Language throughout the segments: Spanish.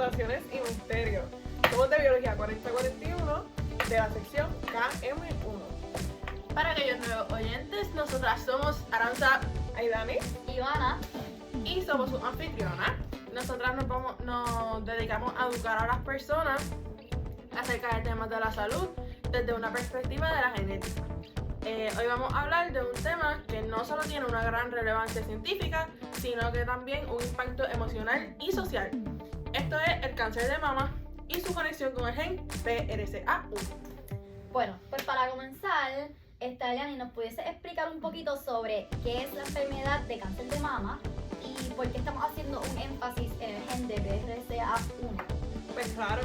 mutaciones y misterios. Somos de Biología 4041 de la sección KM1. Para aquellos nuevos oyentes, nosotras somos Aranza, Aidani, Ivana, y somos sus anfitrionas. Nosotras nos dedicamos a educar a las personas acerca de temas de la salud desde una perspectiva de la genética. Hoy vamos a hablar de un tema que no solo tiene una gran relevancia científica, sino que también un impacto emocional y social. Esto es el cáncer de mama y su conexión con el gen BRCA1. Bueno, pues para comenzar, Eliani, ¿nos pudiese explicar un poquito sobre qué es la enfermedad de cáncer de mama y por qué estamos haciendo un énfasis en el gen de BRCA1? pues claro.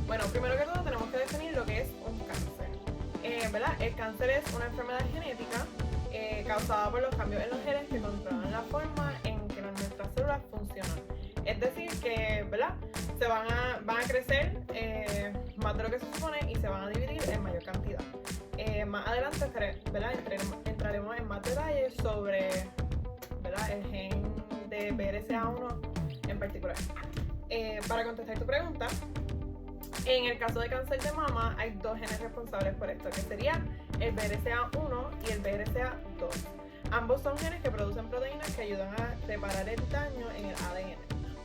Bueno, primero que todo tenemos que definir lo que es un cáncer. ¿Verdad? El cáncer es una enfermedad genética causada por los cambios en los genes que controlan la forma en que nuestras células funcionan. Es decir, que ¿verdad? Van a crecer más de lo que se supone y se van a dividir en mayor cantidad. Más adelante ¿verdad? Entraremos en más detalles sobre ¿verdad? El gen de BRCA1 en particular. Para contestar tu pregunta, en el caso de cáncer de mama hay dos genes responsables por esto, que sería el BRCA1 y el BRCA2. Ambos son genes que producen proteínas que ayudan a reparar el daño en el ADN.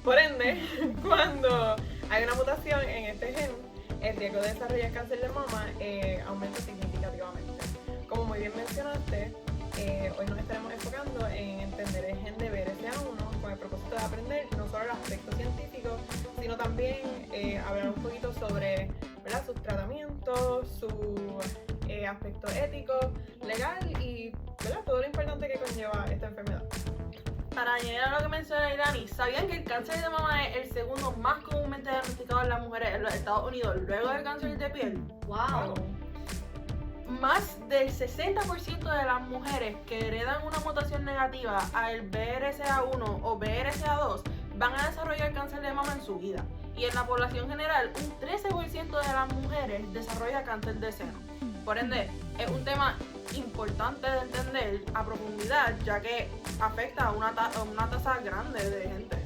Por ende, cuando hay una mutación en este gen, el riesgo de desarrollar cáncer de mama aumenta significativamente. Como muy bien mencionaste, hoy nos estaremos enfocando en entender el gen de BRCA1 con el propósito de aprender no solo el aspecto científico, sino también hablar un poquito sobre ¿verdad? Sus tratamientos, su aspecto ético, legal y ¿verdad? Todo lo importante que conlleva esta enfermedad. Para añadir a lo que menciona Irani, ¿sabían que el cáncer de mama es el segundo más comúnmente diagnosticado en las mujeres en los Estados Unidos luego del cáncer de piel? ¡Wow! Más del 60% de las mujeres que heredan una mutación negativa al BRCA1 o BRCA2 van a desarrollar cáncer de mama en su vida. Y en la población general, un 13% de las mujeres desarrolla cáncer de seno. Por ende, es un tema importante de entender a profundidad, ya que afecta a una tasa grande de gente.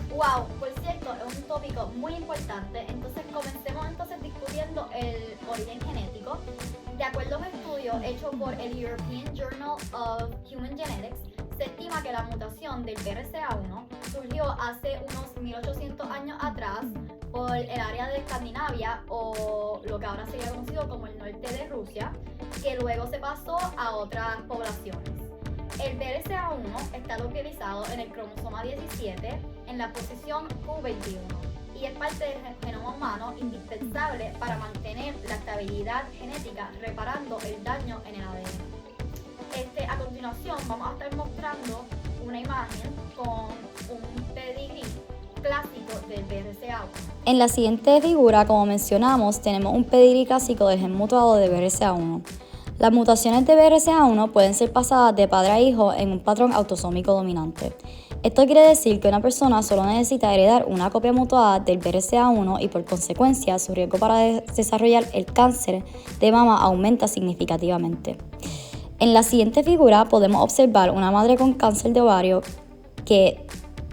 Wow, por cierto, es un tópico muy importante. Entonces comencemos discutiendo el origen genético. De acuerdo a un estudio hecho por el European Journal of Human Genetics, se estima que la mutación del BRCA1 surgió hace unos 1800 años atrás por el área de Escandinavia, o lo que ahora sería conocido como el norte de Rusia, que luego se pasó a otras poblaciones. El BRCA1 está localizado en el cromosoma 17 en la posición Q21 y es parte del genoma humano indispensable para mantener la estabilidad genética reparando el daño en el ADN. A continuación vamos a estar mostrando una imagen con un pedigrí clásico del BRCA1. En la siguiente figura, como mencionamos, tenemos un pedigrí clásico del gen mutado de BRCA1. Las mutaciones de BRCA1 pueden ser pasadas de padre a hijo en un patrón autosómico dominante. Esto quiere decir que una persona solo necesita heredar una copia mutada del BRCA1 y por consecuencia su riesgo para desarrollar el cáncer de mama aumenta significativamente. En la siguiente figura podemos observar una madre con cáncer de ovario que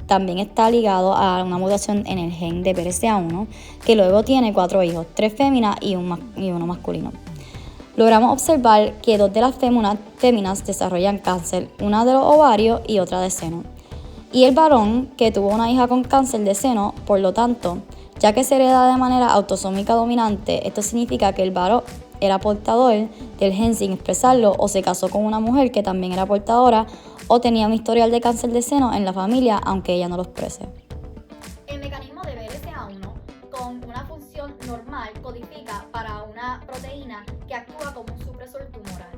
también está ligado a una mutación en el gen de BRCA1, que luego tiene 4 hijos, 3 féminas y uno masculino. Logramos observar que 2 de las féminas desarrollan cáncer, una de los ovarios y otra de seno. Y el varón, que tuvo una hija con cáncer de seno, por lo tanto, ya que se hereda de manera autosómica dominante, esto significa que el varón era portador del gen sin expresarlo o se casó con una mujer que también era portadora o tenía un historial de cáncer de seno en la familia, aunque ella no lo exprese. El mecanismo de BRCA1 con una función normal codifica para una proteína que actúa como un supresor tumoral.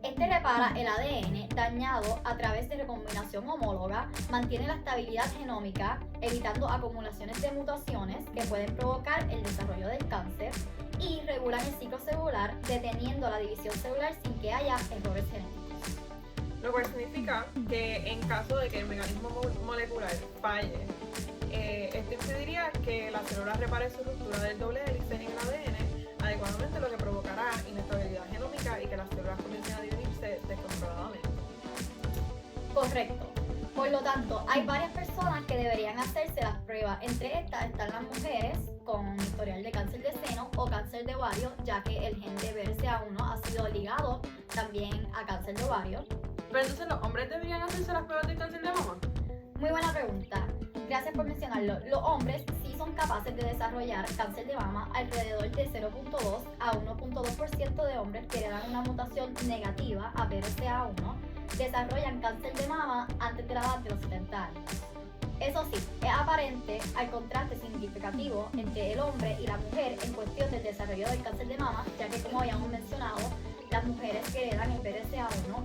Este repara el ADN dañado a través de recombinación homóloga, mantiene la estabilidad genómica, evitando acumulaciones de mutaciones que pueden provocar el desarrollo del cáncer y regulan el ciclo celular, deteniendo la división celular sin que haya errores genéticos. Lo cual significa que en caso de que el mecanismo molecular falle, esto impediría que la célula repare su ruptura del doble hélice en el ADN adecuadamente, lo que provocará inestabilidad genómica y que las células comiencen a dividirse descontroladamente. Correcto. Por lo tanto, hay varias personas que deberían hacerse las pruebas. Entre estas están las mujeres con historial de cáncer de seno o cáncer de ovario, ya que el gen de BRCA1 ha sido ligado también a cáncer de ovario. Pero entonces, ¿los hombres deberían hacerse las pruebas de cáncer de mama? Muy buena pregunta. Gracias por mencionarlo. Los hombres sí son capaces de desarrollar cáncer de mama. Alrededor de 0.2 a 1.2% de hombres que heredan una mutación negativa a BRCA1 desarrollan cáncer de mama antes de la edad de los 70 años. Eso sí, es aparente al contraste significativo entre el hombre y la mujer en cuestión del desarrollo del cáncer de mama, ya que como habíamos mencionado, las mujeres que heredan el BRCA1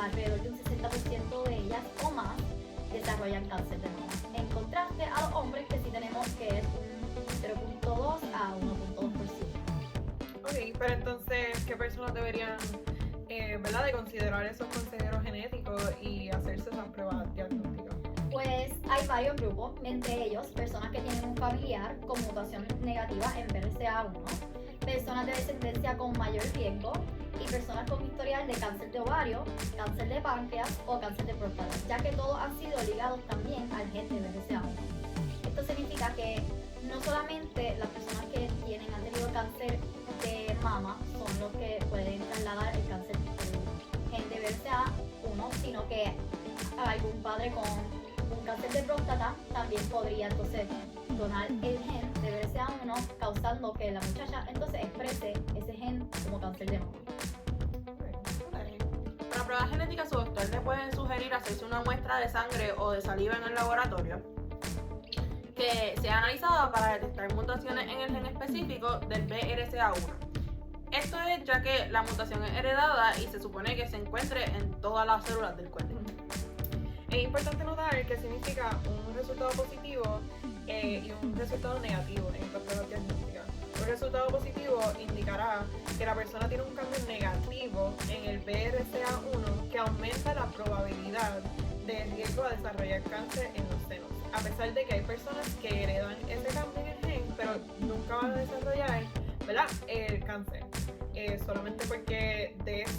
alrededor de un 60% de ellas o más desarrollan cáncer de mama. En contraste a los hombres que sí tenemos que es un 0.2 a 1.2%. Ok, pero entonces, ¿qué personas deberían ¿verdad? de considerar esos consejeros genéticos y hacerse esas pruebas diagnósticas? Pues hay varios grupos, entre ellos personas que tienen un familiar con mutación negativa en BRCA1, personas de descendencia con mayor riesgo y personas con historial de cáncer de ovario, cáncer de páncreas o cáncer de próstata, ya que todos han sido ligados también al gen de BRCA1. Esto significa que no solamente las personas que han tenido cáncer de mama son los que pueden trasladar el cáncer del gen de BRCA1, sino que algún padre con un cáncer de próstata también podría entonces donar el gen de BRCA1, causando que la muchacha entonces exprese ese gen como cáncer de mama. Para pruebas genéticas, su doctor le puede sugerir hacerse una muestra de sangre o de saliva en el laboratorio que sea analizada para detectar mutaciones en el gen específico del BRCA1. Esto es ya que la mutación es heredada y se supone que se encuentre en todas las células del cuerpo. Es importante notar que significa un resultado positivo y un resultado negativo en estas pruebas diagnósticas. Un resultado positivo indicará que la persona tiene un cambio negativo en el BRCA1 que aumenta la probabilidad de riesgo a desarrollar cáncer en los senos. A pesar de que hay personas que heredan ese cambio en el gen, pero nunca van a desarrollar, ¿verdad?, el cáncer. Solamente porque des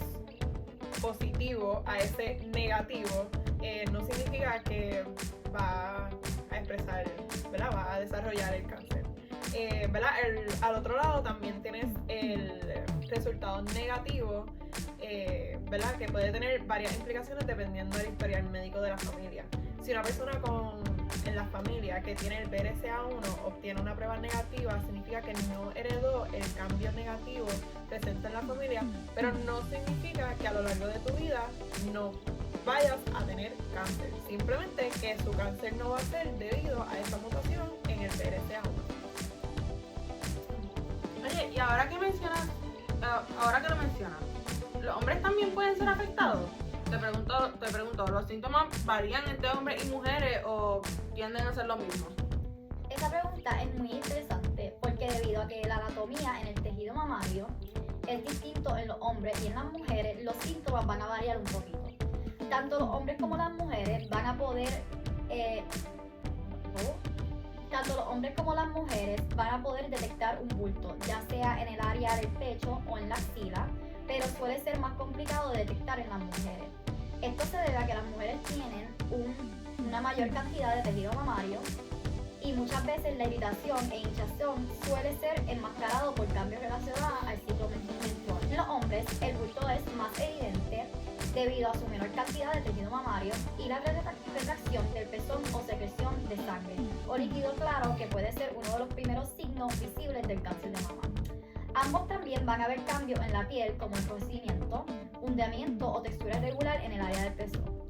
positivo a ese negativo, no significa que va a expresar, ¿verdad?, va a desarrollar el cáncer. ¿Verdad? Al otro lado también tienes el resultado negativo, ¿verdad?, que puede tener varias implicaciones dependiendo del historial médico de la familia. Si una persona en la familia que tiene el BRCA1 obtiene una prueba negativa, significa que no heredó el cambio negativo presente en la familia, pero no significa que a lo largo de tu vida no vayas a tener cáncer. Simplemente que su cáncer no va a ser debido a esa mutación en el BRCA1. Oye, y ahora que lo mencionas, ¿los hombres también pueden ser afectados? Te pregunto, ¿los síntomas varían entre hombres y mujeres o tienden a ser lo mismo? Esa pregunta es muy interesante porque debido a que la anatomía en el tejido mamario es distinto en los hombres y en las mujeres, los síntomas van a variar un poquito. Tanto los hombres como las mujeres van a poder detectar un bulto, ya sea en el área del pecho o en la axila, pero suele ser más complicado de detectar en las mujeres. Esto se debe a que las mujeres tienen una mayor cantidad de tejido mamario y muchas veces la irritación e hinchazón suele ser enmascarado por cambios relacionados al ciclo menstrual. En los hombres el bulto es más evidente debido a su menor cantidad de tejido mamario y la retracción del pezón o secreción de sangre o líquido claro, que puede ser uno de los primeros signos visibles del cáncer de mama. Ambos también van a haber cambios en la piel como enrojecimiento, hundeamiento o textura irregular en el área del pezón.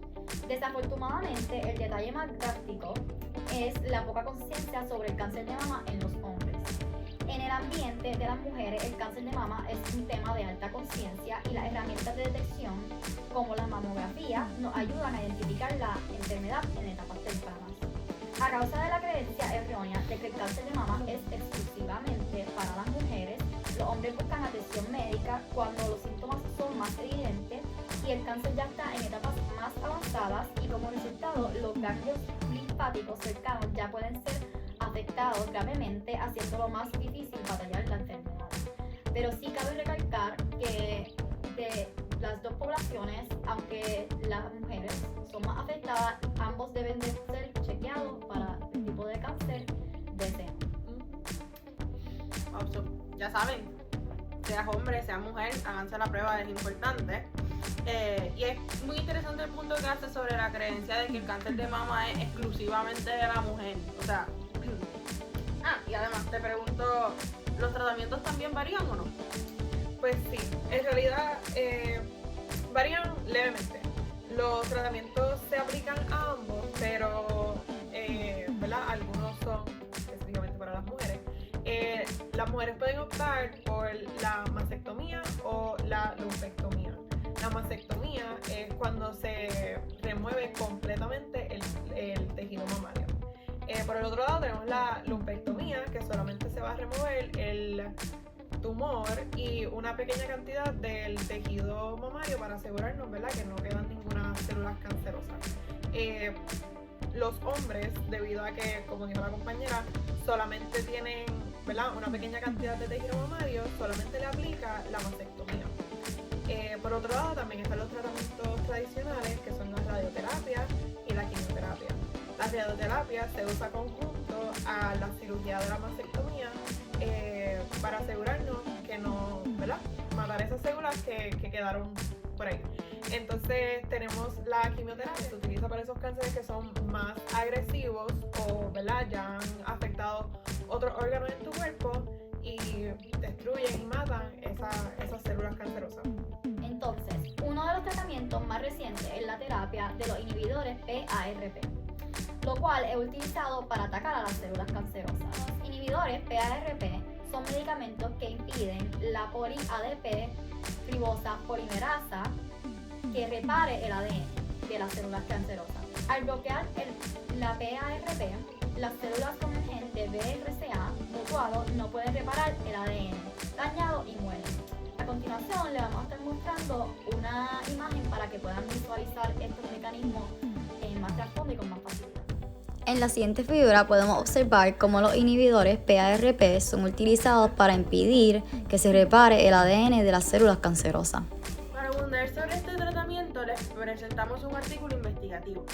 Desafortunadamente, el detalle más drástico es la poca conciencia sobre el cáncer de mama en los hombres. En el ambiente de las mujeres, el cáncer de mama es un tema de alta conciencia y las herramientas de detección, como la mamografía, nos ayudan a identificar la enfermedad en etapas tempranas. A causa de la creencia errónea de que el cáncer de mama es exclusivamente para las mujeres, los hombres buscan atención médica cuando los síntomas son más evidentes y el cáncer ya está en etapas más avanzadas y como resultado los ganglios linfáticos cercanos ya pueden ser afectados gravemente, haciéndolo más difícil batallar la enfermedad. Pero sí cabe recalcar que de las dos poblaciones, aunque las mujeres son más afectadas, ambos deben de ser chequeados para el tipo de cáncer de seno. Ya saben, seas hombre, seas mujer, háganse la prueba, es importante. Y es muy interesante el punto que hace sobre la creencia de que el cáncer de mama es exclusivamente de la mujer. O sea, y además te pregunto, ¿los tratamientos también varían o no? Pues sí, en realidad varían levemente. Los tratamientos se aplican a ambos, pero ¿verdad? Algunos son específicamente para las mujeres. Las mujeres pueden optar por la mastectomía o la lumpectomía. La mastectomía es cuando se remueve completamente el tejido mamario. Por el otro lado tenemos la lumpectomía, que solamente se va a remover el tumor y una pequeña cantidad del tejido mamario para asegurarnos, ¿verdad?, que no quedan ninguna células cancerosas. Los hombres, debido a que, como dijo la compañera, solamente tienen, ¿verdad?, una pequeña cantidad de tejido mamario, solamente le aplica la mastectomía. Por otro lado, también están los tratamientos tradicionales, que son la radioterapia y la quimioterapia. La radioterapia se usa conjunto a la cirugía de la mastectomía para asegurarnos que no, ¿verdad?, matar esas células que quedaron por ahí. Entonces tenemos la quimioterapia, se utiliza para esos cánceres que son más agresivos o, ¿verdad?, ya han afectado otros órganos en tu cuerpo y destruyen y matan esas células cancerosas. Entonces, uno de los tratamientos más recientes es la terapia de los inhibidores PARP, lo cual es utilizado para atacar a las células cancerosas. Los inhibidores PARP son medicamentos que impiden la poli-ADP ribosa polimerasa que repare el ADN de las células cancerosas. Al bloquear la PARP, las células con el gen de BRCA mutuado no pueden reparar el ADN dañado y mueren. A continuación le vamos a estar mostrando una imagen para que puedan visualizar estos mecanismos más trasfondo y con más facilidad. En la siguiente figura podemos observar cómo los inhibidores PARP son utilizados para impedir que se repare el ADN de las células cancerosas. Para abundar sobre este tratamiento les presentamos un artículo investigativo.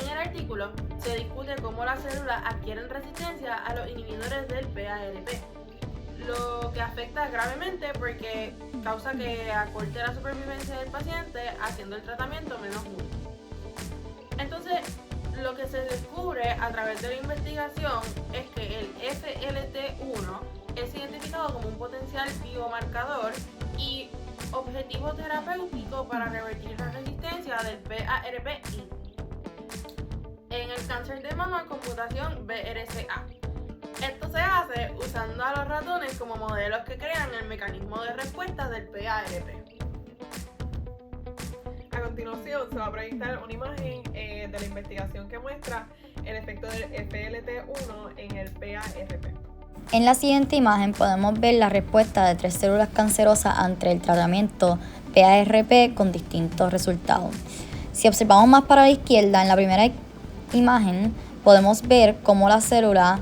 En el artículo se discute cómo las células adquieren resistencia a los inhibidores del PARP, lo que afecta gravemente porque causa que acorte la supervivencia del paciente, haciendo el tratamiento menos justo. Entonces, lo que se descubre a través de la investigación es que el FLT1 es identificado como un potencial biomarcador y objetivo terapéutico para revertir la resistencia del PARPI en el cáncer de mama con mutación BRCA. Esto se hace usando a los ratones como modelos que crean el mecanismo de respuesta del PARP. A continuación se va a proyectar una imagen de la investigación que muestra el efecto del FLT1 en el PARP. En la siguiente imagen podemos ver la respuesta de 3 células cancerosas ante el tratamiento PARP con distintos resultados. Si observamos más para la izquierda, en la primera imagen podemos ver cómo la célula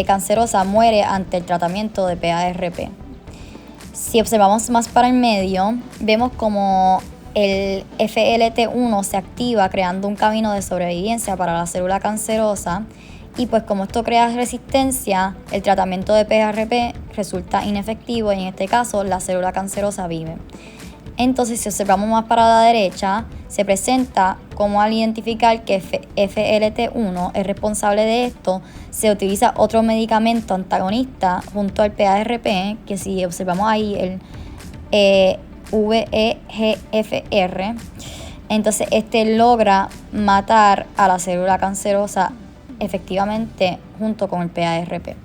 cancerosa muere ante el tratamiento de PARP. Si observamos más para el medio, vemos como el FLT1 se activa creando un camino de sobrevivencia para la célula cancerosa y pues como esto crea resistencia, el tratamiento de PARP resulta inefectivo y en este caso la célula cancerosa vive. Entonces, si observamos más para la derecha, se presenta cómo al identificar que FLT1 es responsable de esto, se utiliza otro medicamento antagonista junto al PARP, que si observamos ahí el VEGFR, entonces este logra matar a la célula cancerosa efectivamente junto con el PARP.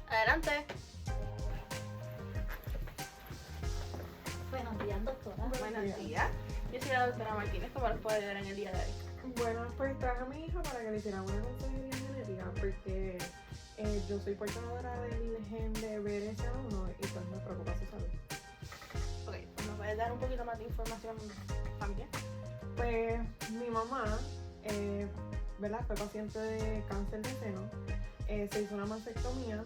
Adelante. Buenos días, doctora. Buenos días. Yo soy la doctora Martínez, ¿cómo los puedo ayudar en el día de hoy? Bueno, pues traje a mi hija para que le hiciera una consejería genética porque yo soy portadora del gen de BRCA1 y pues me preocupa su salud. Ok, ¿nos puedes dar un poquito más de información también? Pues mi mamá, ¿verdad?, fue paciente de cáncer de seno, se hizo una mastectomía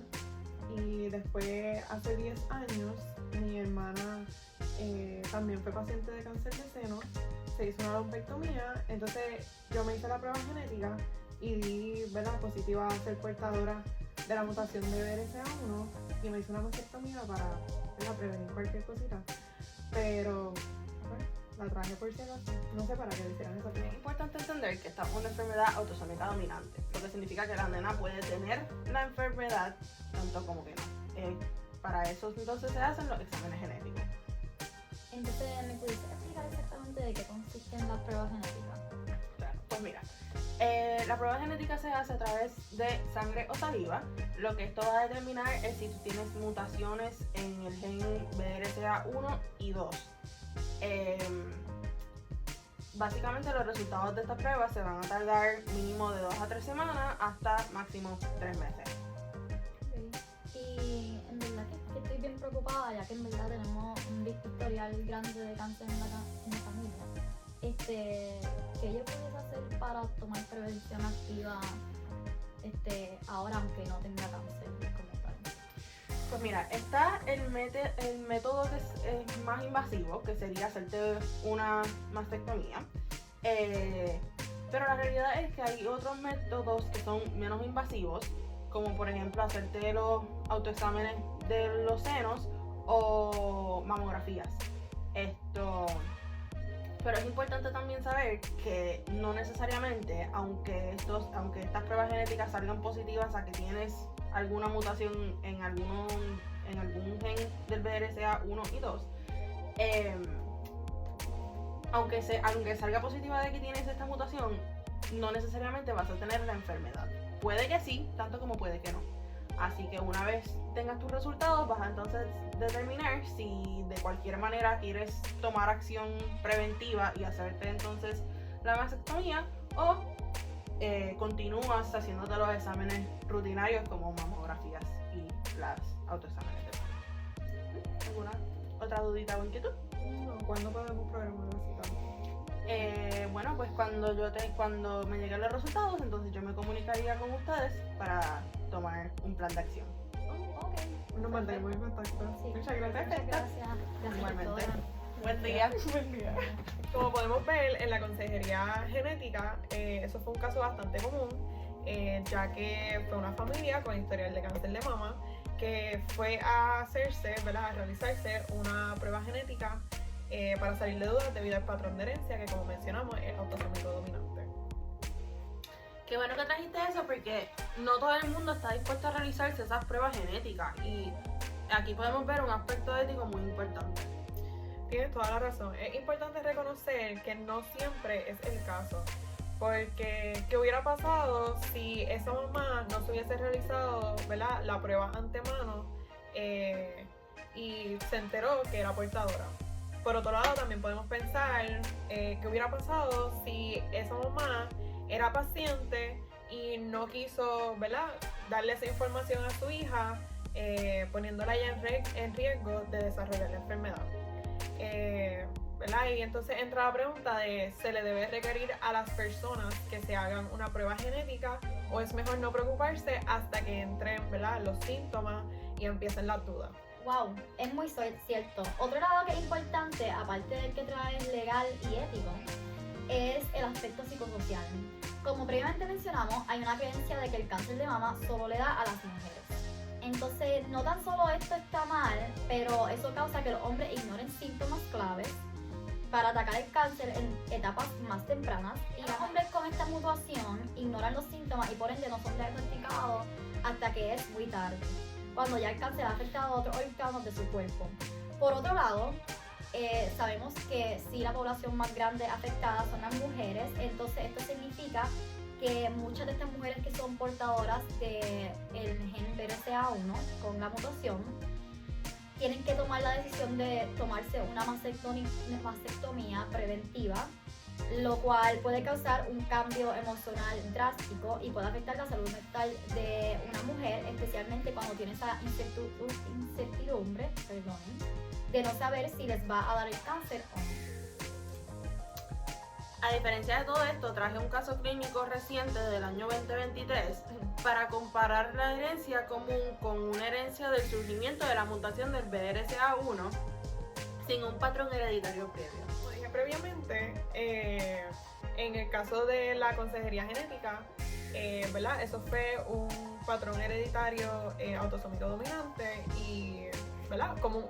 y después hace 10 años mi hermana también fue paciente de cáncer de seno, se hizo una lumpectomía, entonces yo me hice la prueba genética y di, ¿verdad?, positiva a ser portadora de la mutación de BRCA1 y me hice una mastectomía para, ¿verdad?, prevenir cualquier cosita, pero bueno, la traje por si acaso, no sé para qué le hicieran esa Es prueba. importante entender que esta es una enfermedad autosómica dominante, lo que significa que la nena puede tener la enfermedad tanto como que no. Para eso entonces se hacen los exámenes genéticos. Entonces, ¿me pudiste explicar exactamente de qué consisten las pruebas genéticas? Claro, pues mira, la prueba genética se hace a través de sangre o saliva. Lo que esto va a determinar es si tú tienes mutaciones en el gen BRCA1 y 2. Básicamente los resultados de esta prueba se van a tardar mínimo de 2 a 3 semanas hasta máximo 3 meses. Y en verdad que estoy bien preocupada, ya que en verdad tenemos un historial grande de cáncer en la familia. ¿Qué yo pudiese hacer para tomar prevención activa ahora, aunque no tenga cáncer como tal? Pues mira, está el método que es más invasivo, que sería hacerte una mastectomía. Pero la realidad es que hay otros métodos que son menos invasivos, como por ejemplo hacerte los autoexámenes de los senos o mamografías. Pero es importante también saber que no necesariamente, aunque estas pruebas genéticas salgan positivas a que tienes alguna mutación en algún gen del BRCA1 y 2, aunque salga positiva de que tienes esta mutación, no necesariamente vas a tener la enfermedad. Puede que sí, tanto como puede que no. Así que una vez tengas tus resultados, vas a entonces determinar si de cualquier manera quieres tomar acción preventiva y hacerte entonces la mastectomía o continúas haciéndote los exámenes rutinarios como mamografías y las autoexámenes de sangre. ¿Alguna otra dudita o inquietud? No, ¿cuándo podemos programar la cita? Bueno, pues cuando me lleguen los resultados, entonces yo me comunicaría con ustedes para tomar un plan de acción. Ok. Nos mantenemos en contacto. Sí. Muchas gracias. Muchas gracias. Gracias, Igualmente. doctora. Buen día. Buen día. Como podemos ver en la consejería genética, eso fue un caso bastante común, ya que fue una familia con historial de cáncer de mama que fue a hacerse, ¿verdad?, a realizarse una prueba genética para salir de dudas debido al patrón de herencia que, como mencionamos, es autosómico dominante. Qué bueno que trajiste eso porque no todo el mundo está dispuesto a realizarse esas pruebas genéticas y aquí podemos ver un aspecto ético muy importante. Tienes toda la razón. Es importante reconocer que no siempre es el caso. Porque, ¿qué hubiera pasado si esa mamá no se hubiese realizado, ¿verdad?, la prueba antemano y se enteró que era portadora? Por otro lado, también podemos pensar qué hubiera pasado si esa mamá era paciente y no quiso, ¿verdad?, darle esa información a su hija, poniéndola ya en riesgo de desarrollar la enfermedad. ¿Verdad? Y entonces entra la pregunta de ¿se le debe requerir a las personas que se hagan una prueba genética o es mejor no preocuparse hasta que entren, ¿verdad?, los síntomas y empiecen las dudas? Wow, es muy cierto. Otro lado que es importante, aparte del que trae legal y ético, es el aspecto psicosocial. Como previamente mencionamos, hay una creencia de que el cáncer de mama solo le da a las mujeres. Entonces, no tan solo esto está mal, pero eso causa que los hombres ignoren síntomas claves para atacar el cáncer en etapas más tempranas. Y los hombres con esta mutación ignoran los síntomas y por ende no son diagnosticados hasta que es muy tarde, cuando ya el cáncer ha afectado a otros órganos de su cuerpo. Por otro lado, sabemos que si la población más grande afectada son las mujeres, entonces esto significa que muchas de estas mujeres que son portadoras del gen BRCA1 con la mutación tienen que tomar la decisión de tomarse una mastectomía preventiva, lo cual puede causar un cambio emocional drástico y puede afectar la salud mental de una mujer, especialmente cuando tiene esa incertidumbre, de no saber si les va a dar el cáncer o no. A diferencia de todo esto, traje un caso clínico reciente del año 2023 para comparar la herencia común con una herencia del surgimiento de la mutación del BRCA1 sin un patrón hereditario previo. Como dije previamente, en el caso de la consejería genética, ¿verdad? Eso fue un patrón hereditario autosómico dominante y, ¿verdad? Como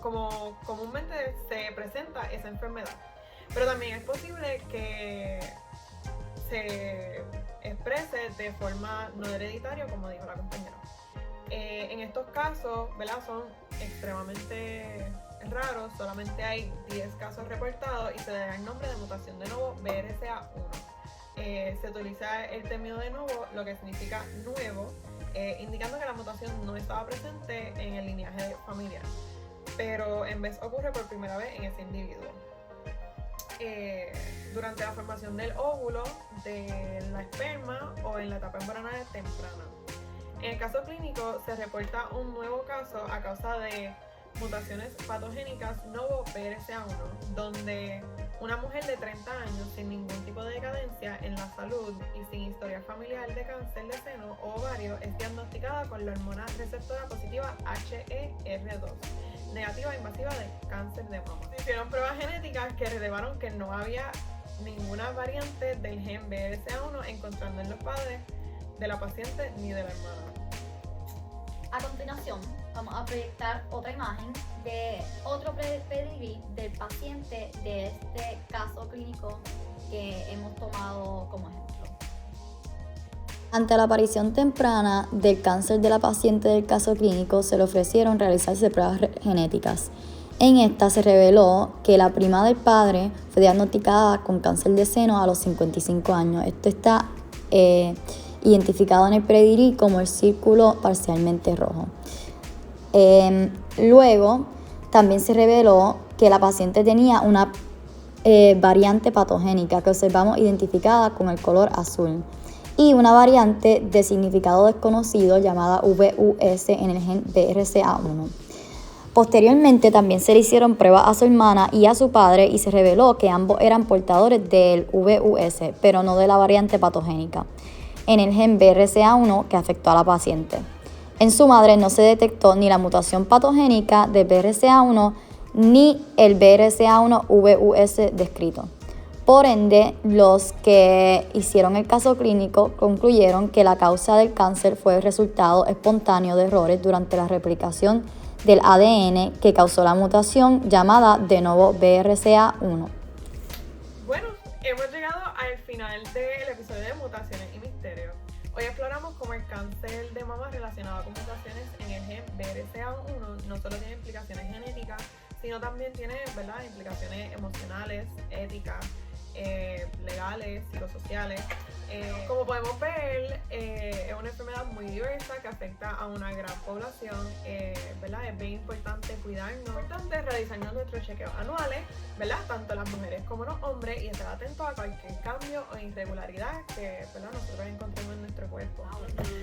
comúnmente se presenta esa enfermedad. Pero también es posible que se exprese de forma no hereditaria, como dijo la compañera. En estos casos, ¿verdad? Son extremadamente raros, solamente hay 10 casos reportados y se le da el nombre de mutación de nuevo BRCA1. Se utiliza el término de nuevo, lo que significa nuevo, indicando que la mutación no estaba presente en el linaje familiar, pero en vez ocurre por primera vez en ese individuo. Durante la formación del óvulo, de la esperma o en la etapa embrionaria temprana. En el caso clínico se reporta un nuevo caso a causa de mutaciones patogénicas novo BRCA1, donde una mujer de 30 años sin ningún tipo de decadencia en la salud y sin historia familiar de cáncer de seno o ovario es diagnosticada con la hormona receptora positiva HER2, negativa invasiva de cáncer de mama. Se hicieron pruebas genéticas que revelaron que no había ninguna variante del gen BRCA1 encontrando en los padres de la paciente ni de la hermana. A continuación, vamos a proyectar otra imagen de otro pedigrí del paciente de este caso clínico que hemos tomado como ejemplo. Ante la aparición temprana del cáncer de la paciente del caso clínico, se le ofrecieron realizarse pruebas genéticas. En esta se reveló que la prima del padre fue diagnosticada con cáncer de seno a los 55 años. Esto está identificado en el pedigrí como el círculo parcialmente rojo. Luego, también se reveló que la paciente tenía una variante patogénica que observamos identificada con el color azul y una variante de significado desconocido llamada VUS en el gen BRCA1. Posteriormente también se le hicieron pruebas a su hermana y a su padre y se reveló que ambos eran portadores del VUS, pero no de la variante patogénica en el gen BRCA1 que afectó a la paciente. En su madre no se detectó ni la mutación patogénica de BRCA1 ni el BRCA1 VUS descrito. Por ende, los que hicieron el caso clínico concluyeron que la causa del cáncer fue el resultado espontáneo de errores durante la replicación del ADN que causó la mutación llamada de nuevo BRCA1. Bueno, hemos llegado al final del episodio de Mutaciones y Misterios. Hoy exploramos cómo el cáncer de mama relacionado con mutaciones en el gen BRCA1 no solo tiene implicaciones genéticas, sino también tiene, ¿verdad?, implicaciones emocionales, éticas, legales, psicosociales. Como podemos ver, es una enfermedad muy diversa que afecta a una gran población, ¿verdad? Es bien importante cuidarnos, es importante realizarnos nuestros chequeos anuales, ¿verdad? Tanto las mujeres como los hombres, y estar atentos a cualquier cambio o irregularidad que, ¿verdad?, nosotros encontremos en nuestro cuerpo.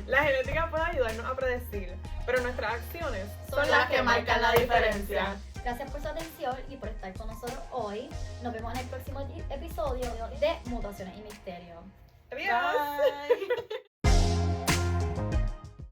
La genética puede ayudarnos a predecir, pero nuestras acciones Son las que marcan la diferencia. Gracias por su atención y por estar con nosotros hoy. Nos vemos en el próximo episodio de Mutaciones y Misterios. ¡Adiós! Bye.